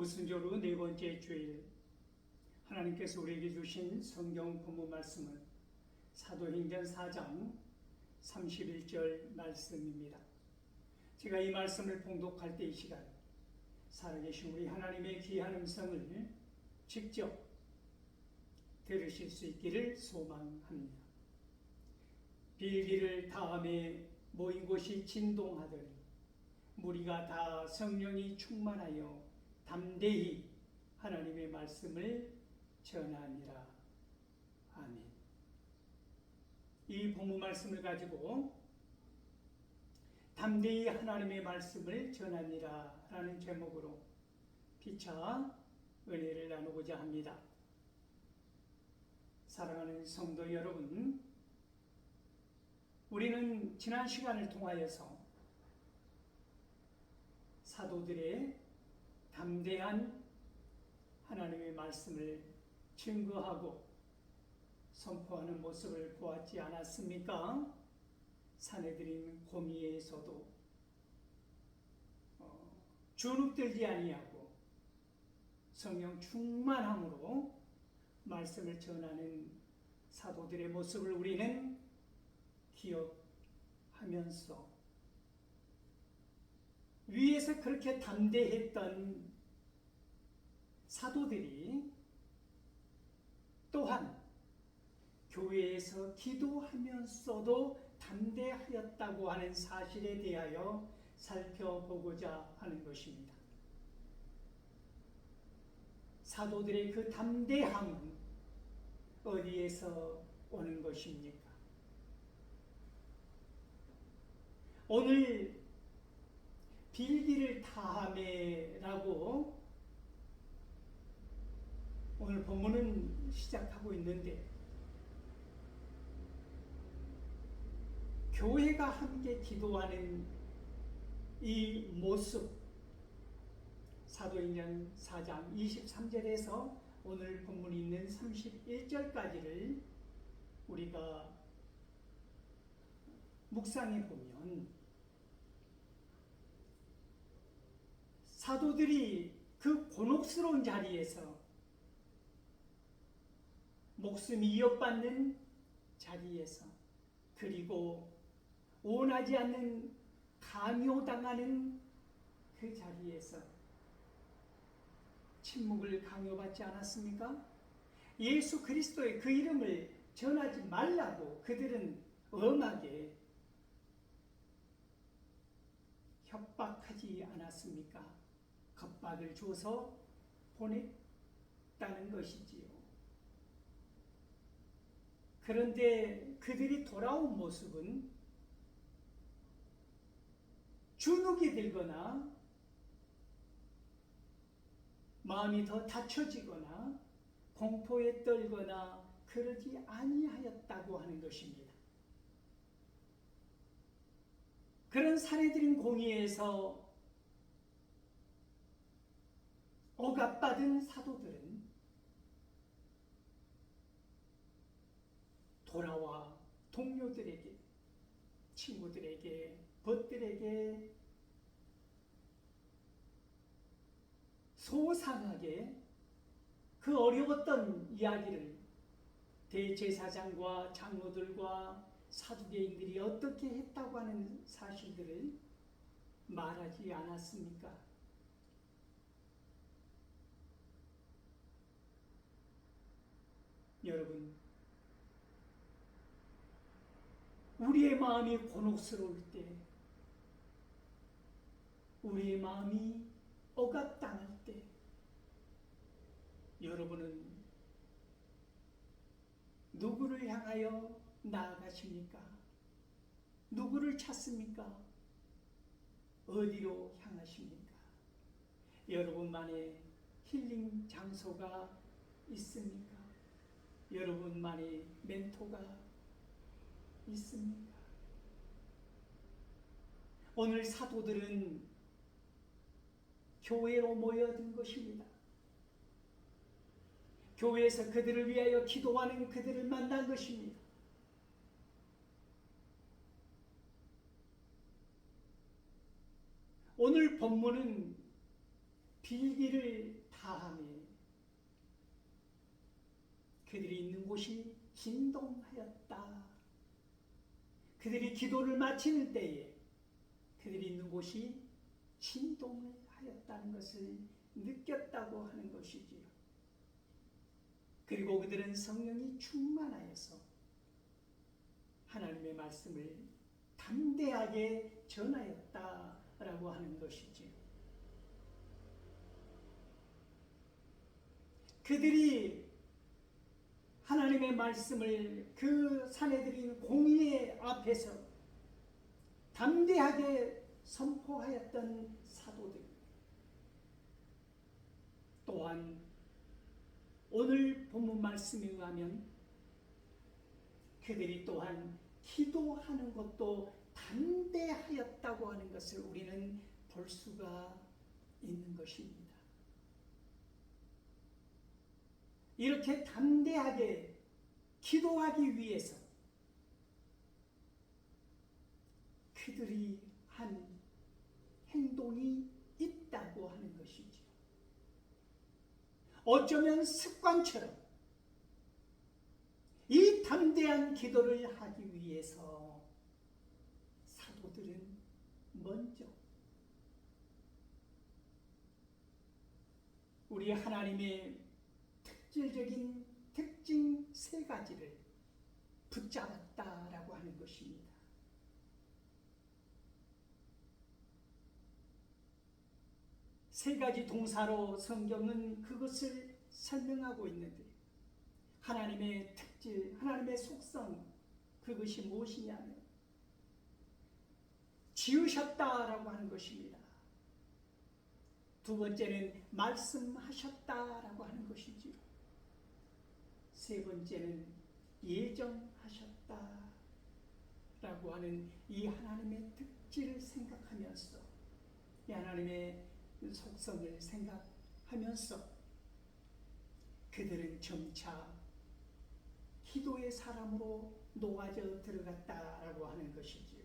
오순절후 네 번째 주일, 하나님께서 우리에게 주신 성경 본문 말씀은 사도행전 4장 31절 말씀입니다. 제가 이 말씀을 봉독할 때 이 시간 살아계신 우리 하나님의 귀한 음성을 직접 들으실 수 있기를 소망합니다. 빌기를 다음에 모인 곳이 진동하더니 무리가 다 성령이 충만하여 담대히 하나님의 말씀을 전하니라. 아멘. 이 본문 말씀을 가지고 담대히 하나님의 말씀을 전하니라 라는 제목으로 피차 은혜를 나누고자 합니다. 사랑하는 성도 여러분, 우리는 지난 시간을 통하여서 사도들의 담대한 하나님의 말씀을 증거하고 선포하는 모습을 보았지 않았습니까? 사내들인 고미에서도 주눅들지 아니하고 성령 충만함으로 말씀을 전하는 사도들의 모습을 우리는 기억하면서 위에서 그렇게 담대했던 사도들이 또한 교회에서 기도하면서도 담대하였다고 하는 사실에 대하여 살펴보고자 하는 것입니다. 사도들의 그 담대함은 어디에서 오는 것입니까? 오늘 빌기를 다하매라고 오늘 본문은 시작하고 있는데, 교회가 함께 기도하는 이 모습, 사도행전 4장 23절에서 오늘 본문이 있는 31절까지를 우리가 묵상해 보면 사도들이 그 곤혹스러운 자리에서 목숨이 위협받는 자리에서, 그리고 원하지 않는 강요당하는 그 자리에서 침묵을 강요받지 않았습니까? 예수 그리스도의 그 이름을 전하지 말라고 그들은 엄하게 협박하지 않았습니까? 겁박을 줘서 보냈다는 것이지요. 그런데 그들이 돌아온 모습은 주눅이 들거나 마음이 더 닫혀지거나 공포에 떨거나 그러지 아니하였다고 하는 것입니다. 그런 사내들인 공의에서 억압받은 사도들은 돌아와 동료들에게, 친구들에게, 벗들에게 소상하게 그 어려웠던 이야기를 대제사장과 장로들과 사두개인들이 어떻게 했다고 하는 사실들을 말하지 않았습니까? 여러분, 우리의 마음이 곤혹스러울 때, 우리의 마음이 억압당할 때, 여러분은 누구를 향하여 나아가십니까? 누구를 찾습니까? 어디로 향하십니까? 여러분만의 힐링 장소가 있습니까? 여러분만의 멘토가 있습니까? 오늘 사도들은 교회로 모여든 것입니다. 교회에서 그들을 위하여 기도하는 그들을 만난 것입니다. 오늘 본문은 빌기를 다하며 그들이 있는 곳이 진동하였다. 그들이 기도를 마치는 때에 그들이 있는 곳이 진동을 하였다는 것을 느꼈다고 하는 것이지요. 그리고 그들은 성령이 충만하여서 하나님의 말씀을 담대하게 전하였다라고 하는 것이지요. 그들이 하나님의 말씀을 그 사내들인 공의 앞에서 담대하게 선포하였던 사도들, 또한 오늘 본문 말씀에 의하면 그들이 또한 기도하는 것도 담대하였다고 하는 것을 우리는 볼 수가 있는 것입니다. 이렇게 담대하게 기도하기 위해서 그들이 한 행동이 있다고 하는 것이죠. 어쩌면 습관처럼 이 담대한 기도를 하기 위해서 사도들은 먼저 우리 하나님의 특질적인 특징 세 가지를 붙잡았다라고 하는 것입니다. 세 가지 동사로 성경은 그것을 설명하고 있는데, 하나님의 특질, 하나님의 속성, 그것이 무엇이냐면 지으셨다라고 하는 것입니다. 두 번째는 말씀하셨다라고 하는 것이지요. 세 번째는 예정하셨다라고 하는 이 하나님의 특질을 생각하면서, 이 하나님의 속성을 생각하면서 그들은 점차 기도의 사람으로 녹아져 들어갔다라고 하는 것이지요.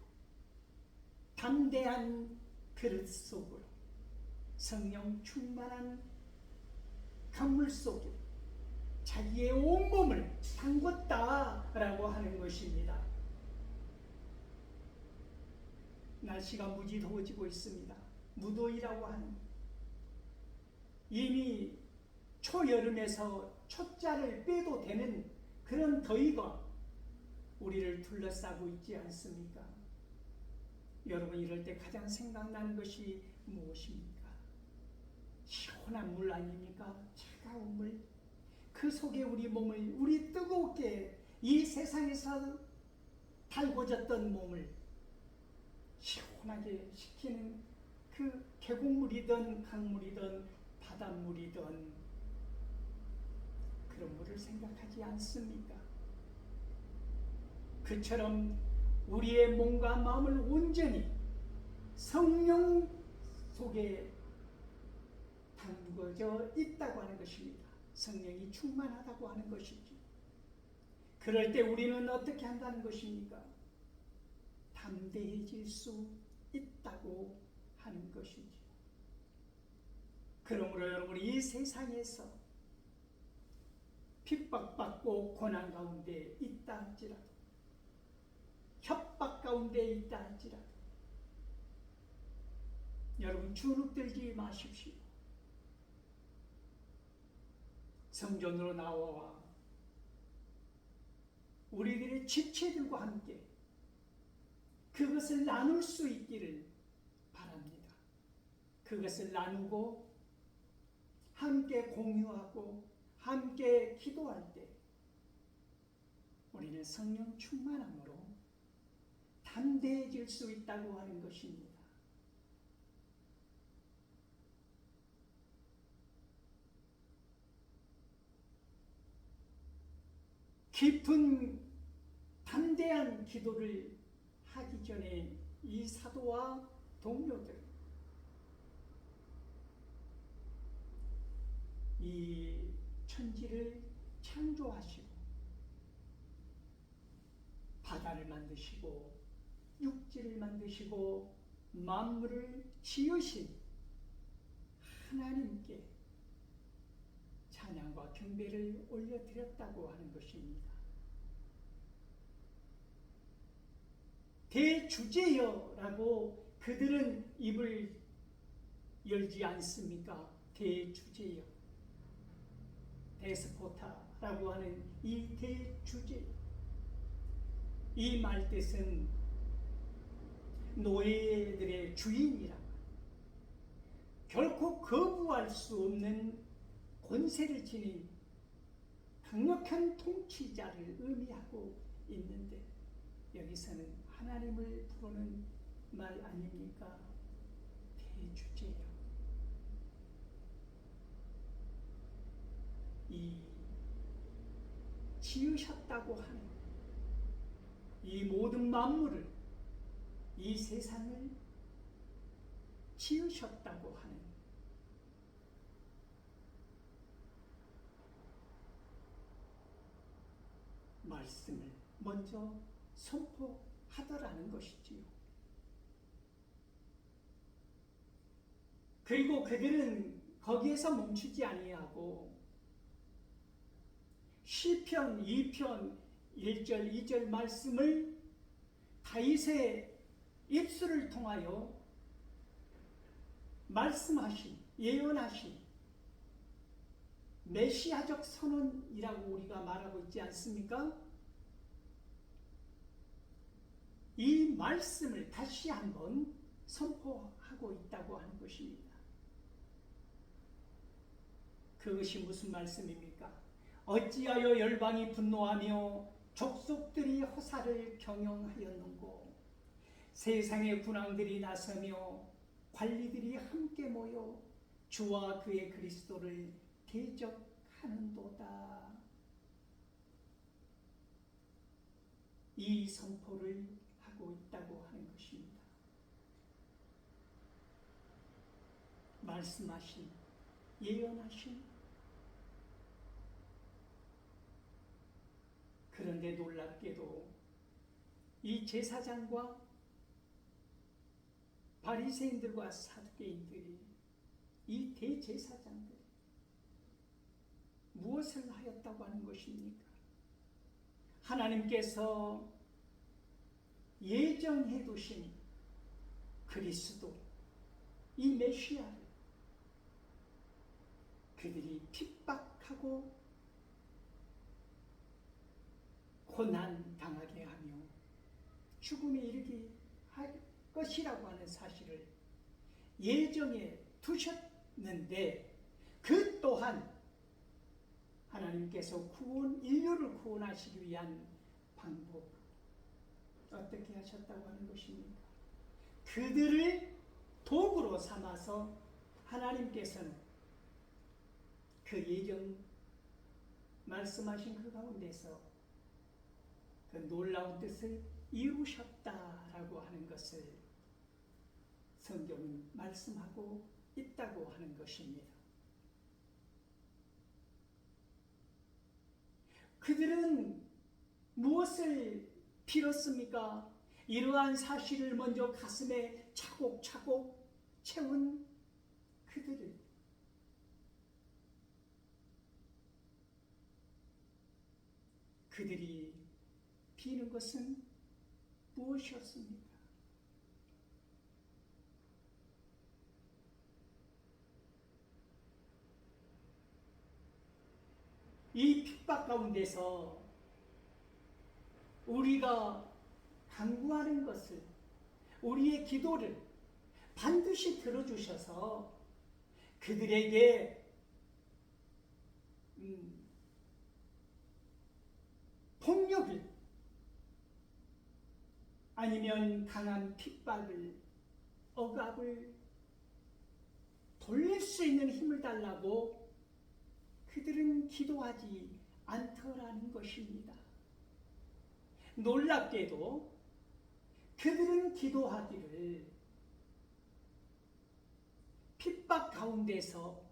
담대한 그릇 속으로, 성령 충만한 강물 속에 자기의 온몸을 담궜다라고 하는 것입니다. 날씨가 무지 더워지고 있습니다. 무더위라고 하는, 이미 초여름에서 초짜를 빼도 되는 그런 더위가 우리를 둘러싸고 있지 않습니까? 여러분, 이럴 때 가장 생각나는 것이 무엇입니까? 시원한 물 아닙니까? 차가운 물. 그 속에 우리 몸을, 우리 뜨겁게 이 세상에서 달궈졌던 몸을 시원하게 식히는 그 계곡물이든 강물이든 바닷물이든 그런 물을 생각하지 않습니까? 그처럼 우리의 몸과 마음을 온전히 성령 속에 담궈져 있다고 하는 것입니다. 성령이 충만하다고 하는 것이죠. 그럴 때 우리는 어떻게 한다는 것입니까? 담대해질 수 있다고 하는 것이죠. 그러므로 여러분, 이 세상에서 핍박받고 고난 가운데 있다 할지라도, 협박 가운데 있다 할지라도 여러분, 주눅들지 마십시오. 성전으로 나와 우리들의 지체들과 함께 그것을 나눌 수 있기를 바랍니다. 그것을 나누고 함께 공유하고 함께 기도할 때 우리는 성령 충만함으로 담대해질 수 있다고 하는 것입니다. 깊은 담대한 기도를 하기 전에 이 사도와 동료들, 이 천지를 창조하시고 바다를 만드시고 육지를 만드시고 만물을 지으신 하나님께 찬양과 경배를 올려드렸다고 하는 것입니다. 대주제여라고 그들은 입을 열지 않습니까? 대주제여, 데스포타라고 하는 이 대주제, 이 말뜻은 노예들의 주인이라, 결코 거부할 수 없는 권세를 지닌 강력한 통치자를 의미하고 있는데, 여기서는 하나님을 부르는 말 아닙니까? 대주제여. 이 지으셨다고 하는 이 모든 만물을, 이 세상을 지으셨다고 하는 말씀을 먼저 선포하더라는 것이지요. 그리고 그들은 거기에서 멈추지 아니하고 시편 2편 1절 2절 말씀을 다윗의 입술을 통하여 말씀하신, 예언하신 메시아적 선언이라고 우리가 말하고 있지 않습니까? 이 말씀을 다시 한번 선포하고 있다고 하는 것입니다. 그것이 무슨 말씀입니까? 어찌하여 열방이 분노하며 족속들이 허사를 경영하였는고, 세상의 군왕들이 나서며 관리들이 함께 모여 주와 그의 그리스도를 대적하는도다. 이 선포를 하고 있다고 하는 것입니다. 말씀하신, 예언하신, 그런데 놀랍게도 이 제사장과 바리새인들과 사두개인들이, 이 대제사장들이 무엇을 하였다고 하는 것입니까? 하나님께서 예정해 두신 그리스도, 이 메시아를 그들이 핍박하고 고난 당하게 하며 죽음에 이르게 할 것이라고 하는 사실을 예정해 두셨는데, 그 또한 하나님께서 인류를 구원하시기 위한 방법, 어떻게 하셨다고 하는 것입니까? 그들을 도구로 삼아서 하나님께서는 그 예정 말씀하신 그 가운데서 그 놀라운 뜻을 이루셨다라고 하는 것을 성경은 말씀하고 있다고 하는 것입니다. 그들은 무엇을 빌었습니까? 이러한 사실을 먼저 가슴에 차곡차곡 채운 그들이 비는 것은 무엇이었습니까? 이 핍박 가운데서 우리가 간구하는 것을, 우리의 기도를 반드시 들어주셔서 그들에게 폭력을 아니면 강한 핍박을, 억압을 돌릴 수 있는 힘을 달라고 그들은 기도하지 않더라는 것입니다. 놀랍게도 그들은 기도하기를 핍박 가운데서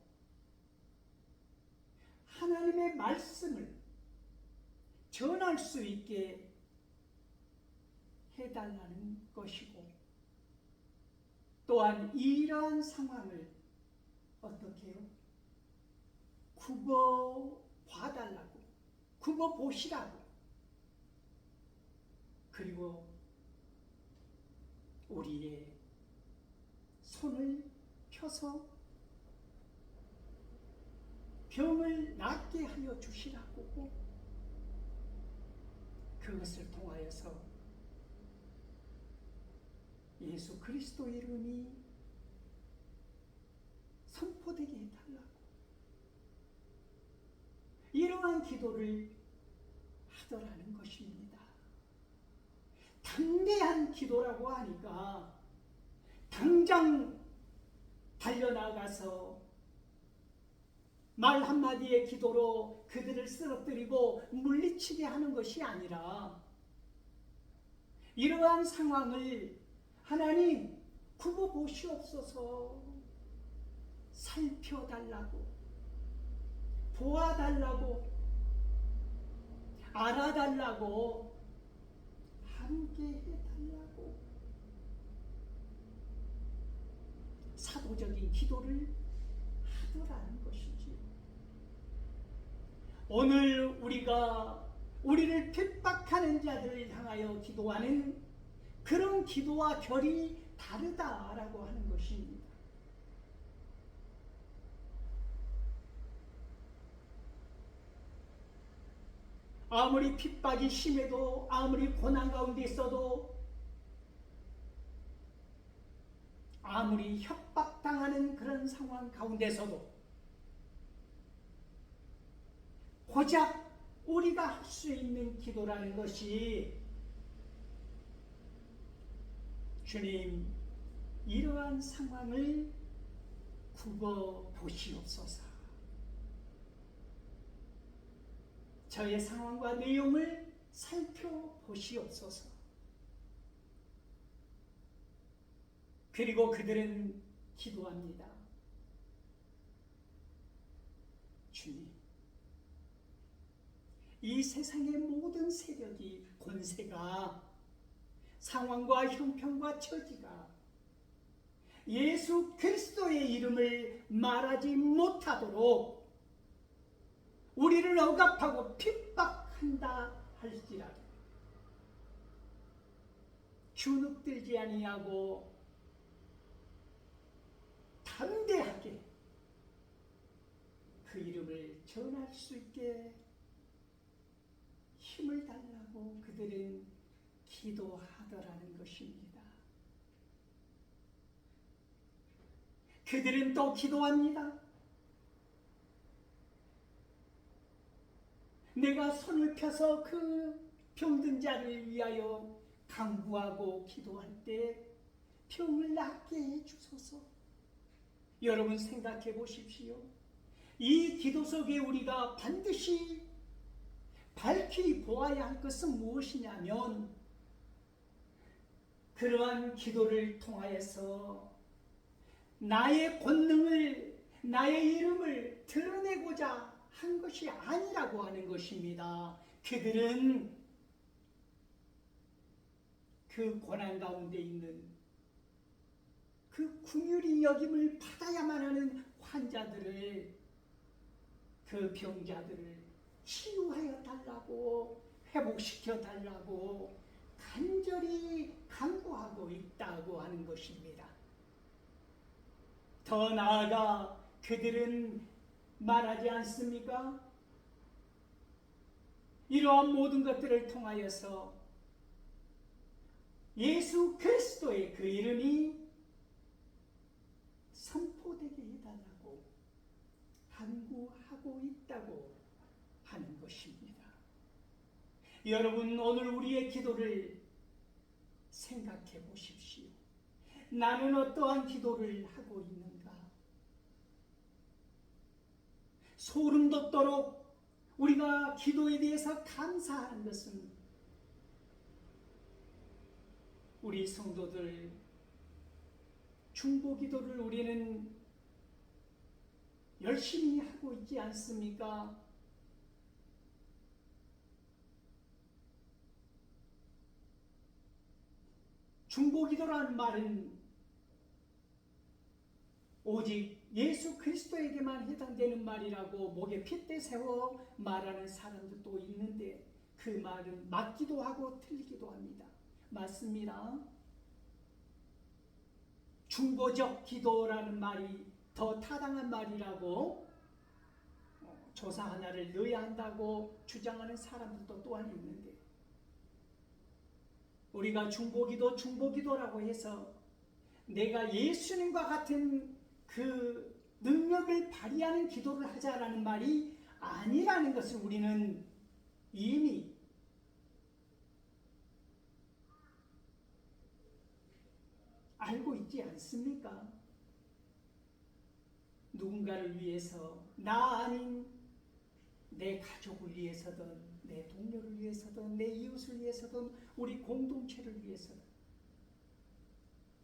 하나님의 말씀을 전할 수 있게 해달라는 것이고, 또한 이러한 상황을 어떻게 해요? 굽어 봐달라고, 굽어 보시라고. 그리고 우리의 손을 펴서 병을 낫게 하여 주시라고. 그것을 통하여서 예수 그리스도 이름이 선포되게 해달라고, 이러한 기도를 하더라는 것입니다. 담대한 기도라고 하니까 당장 달려나가서 말 한마디의 기도로 그들을 쓰러뜨리고 물리치게 하는 것이 아니라, 이러한 상황을 하나님 굽어 보시옵소서, 살펴달라고, 보아달라고, 알아달라고, 함께 해달라고 사도적인 기도를 하더라는 것이지. 오늘 우리가 우리를 핍박하는 자들을 향하여 기도하는 그런 기도와 결이 다르다라고 하는 것입니다. 아무리 핍박이 심해도, 아무리 고난 가운데 있어도, 아무리 협박당하는 그런 상황 가운데서도 고작 우리가 할 수 있는 기도라는 것이, 주님, 이러한 상황을 굽어 보시옵소서, 저의 상황과 내용을 살펴보시옵소서. 그리고 그들은 기도합니다. 주님, 이 세상의 모든 세력이, 권세가, 상황과 형편과 처지가 예수 그리스도의 이름을 말하지 못하도록 우리를 억압하고 핍박한다 할지라도 주눅들지 아니하고 담대하게 그 이름을 전할 수 있게 힘을 달라고 그들은 기도하더라는 것입니다. 그들은 또 기도합니다. 내가 손을 펴서 그 병든 자를 위하여 간구하고 기도할 때 병을 낫게 해주소서. 여러분 생각해 보십시오. 이 기도 속에 우리가 반드시 밝히 보아야 할 것은 무엇이냐면, 그러한 기도를 통하여서 나의 권능을, 나의 이름을 드러내고자 한 것이 아니라고 하는 것입니다. 그들은 그 고난 가운데 있는 그 긍휼히 여김을 받아야만 하는 환자들을, 그 병자들을 치유하여 달라고, 회복시켜 달라고 간절히 간구하고 있다고 하는 것입니다. 더 나아가 그들은 말하지 않습니까? 이러한 모든 것들을 통하여서 예수 그리스도의 그 이름이 선포되게 해달라고 간구하고 있다고 하는 것입니다. 여러분, 오늘 우리의 기도를 생각해 보십시오. 나는 어떠한 기도를 하고 있는가? 소름 돋도록 우리가 기도에 대해서 감사하는 것은, 우리 성도들 중보 기도를 우리는 열심히 하고 있지 않습니까? 중보 기도라는 말은 오직 예수 그리스도에게만 해당되는 말이라고 목에 핏대 세워 말하는 사람들도 있는데 그 말은 맞기도 하고 틀리기도 합니다. 맞습니다. 중보적 기도라는 말이 더 타당한 말이라고 조사 하나를 넣어야 한다고 주장하는 사람들도 또한 있는데 우리가 중보기도라고 해서 내가 예수님과 같은 그 능력을 발휘하는 기도를 하자라는 말이 아니라는 것을 우리는 이미 알고 있지 않습니까? 누군가를 위해서 나 아닌 내 가족을 위해서든 내 동료를 위해서든 내 이웃을 위해서든 우리 공동체를 위해서든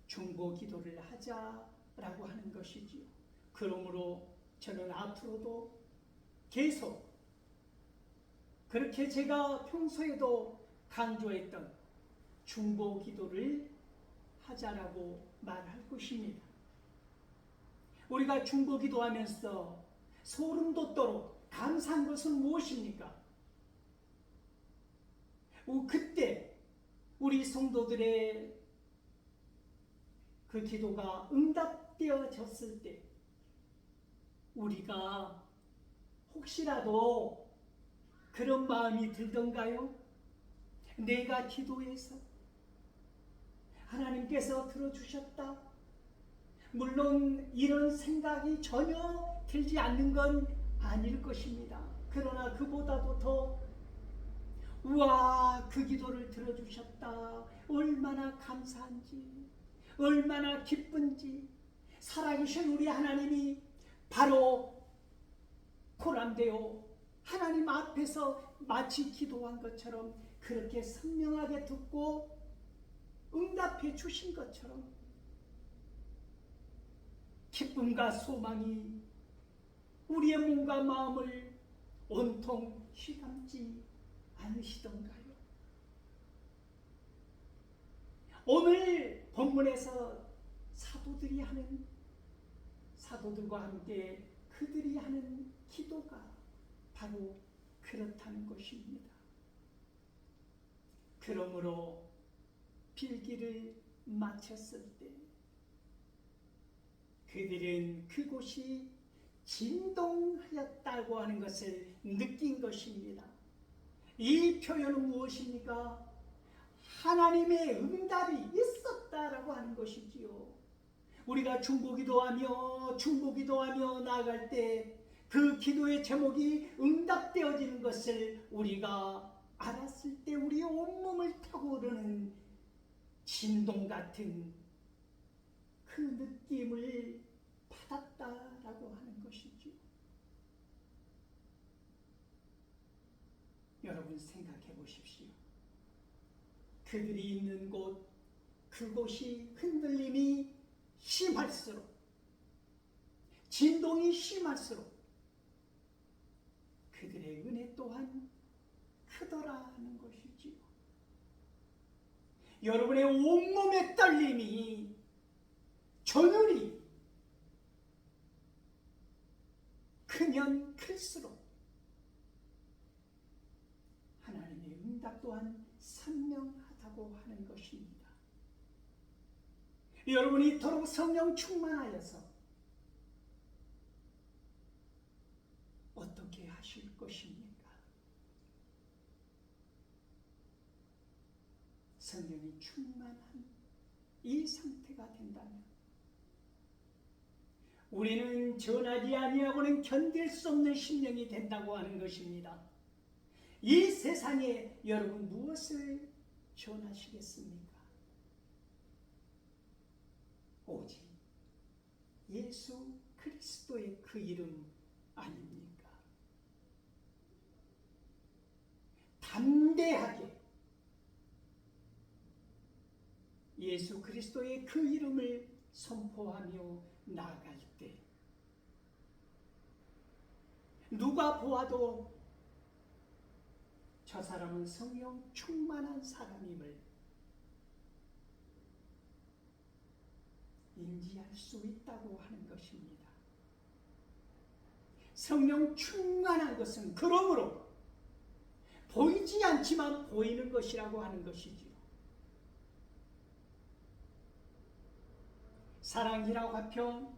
중보 기도를 하자라고 하는 것이지요. 그러므로 저는 앞으로도 계속 그렇게 제가 평소에도 강조했던 중보 기도를 하자라고 말할 것입니다. 우리가 중보 기도하면서 소름 돋도록 감사한 것은 무엇입니까? 그때 우리 성도들의 그 기도가 응답되어졌을 때 우리가 혹시라도 그런 마음이 들던가요? 내가 기도해서 하나님께서 들어주셨다. 물론 이런 생각이 전혀 들지 않는 건 아닐 것입니다. 그러나 그보다도 더 우와 그 기도를 들어주셨다. 얼마나 감사한지 얼마나 기쁜지 살아계신 우리 하나님이 바로 고람되어 하나님 앞에서 마치 기도한 것처럼 그렇게 선명하게 듣고 응답해 주신 것처럼 기쁨과 소망이 우리의 몸과 마음을 온통 휘감지 않으시던가요? 오늘 본문에서 사도들과 함께 그들이 하는 기도가 바로 그렇다는 것입니다. 그러므로 빌기를 마쳤을 때 그들은 그곳이 진동하였다고 하는 것을 느낀 것입니다. 이 표현은 무엇입니까? 하나님의 응답이 있었다라고 하는 것이지요. 우리가 중보기도하며 나아갈 때 그 기도의 제목이 응답되어지는 것을 우리가 알았을 때 우리의 온몸을 타고 오르는 진동 같은 그 느낌을 받았다라고 하는 것이지요. 여러분 생각해 보십시오. 그들이 있는 곳, 그곳이 흔들림이 심할수록, 진동이 심할수록 그들의 은혜 또한 크더라는 것이지요. 여러분의 온몸의 떨림이 전율이 크면 클수록 하나님의 응답 또한 선명하다고 하는 것입니다. 여러분이 이토록 성령 충만하여서 어떻게 하실 것입니까? 성령이 충만한 이 상태가 된다면 우리는 전하지 아니하고는 견딜 수 없는 심령이 된다고 하는 것입니다. 이 세상에 여러분 무엇을 전하시겠습니까? 오직 예수 그리스도의 그 이름 아닙니까? 담대하게 예수 그리스도의 그 이름을 선포하며 나아갈 때 누가 보아도 저 사람은 성령 충만한 사람임을 인지할 수 있다고 하는 것입니다. 성령 충만한 것은 그러므로 보이지 않지만 보이는 것이라고 하는 것이지요. 사랑이라 화평,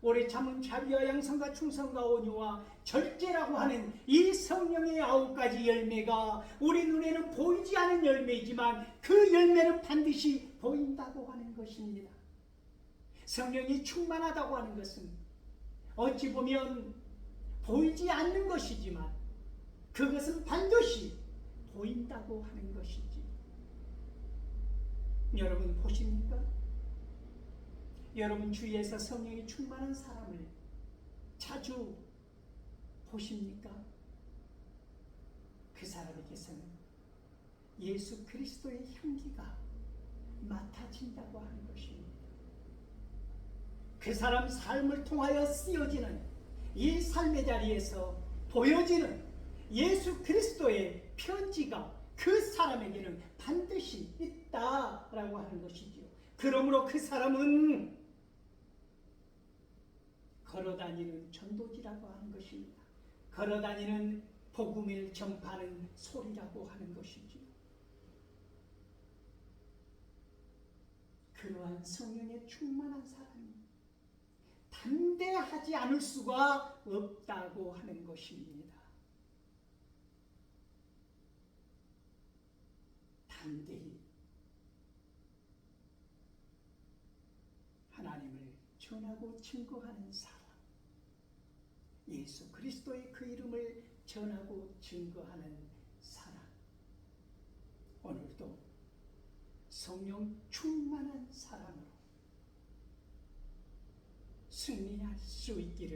오래 참은 자비와 양선과 충성과 온유와 절제라고 하는 이 성령의 9가지 열매가 우리 눈에는 보이지 않은 열매이지만 그 열매는 반드시 보인다고 하는 것입니다. 성령이 충만하다고 하는 것은 어찌 보면 보이지 않는 것이지만 그것은 반드시 보인다고 하는 것이지. 여러분 보십니까? 여러분 주위에서 성령이 충만한 사람을 자주 보십니까? 그 사람에게서는 예수 그리스도의 향기가 맡아진다고 하는 것입니다. 그 사람 삶을 통하여 쓰여지는 이 삶의 자리에서 보여지는 예수 그리스도의 편지가 그 사람에게는 반드시 있다라고 하는 것이지요. 그러므로 그 사람은 걸어다니는 전도지라고 하는 것입니다. 걸어다니는 복음을 전파하는 소리라고 하는 것이지요. 그러한 성령에 충만한 사람이 담대하지 않을 수가 없다고 하는 것입니다. 담대히 하나님을 전하고 증거하는 사람, 예수 그리스도의 그 이름을 전하고 증거하는 사람, 오늘도 성령 충만한 사람으로 승리할 수 있기를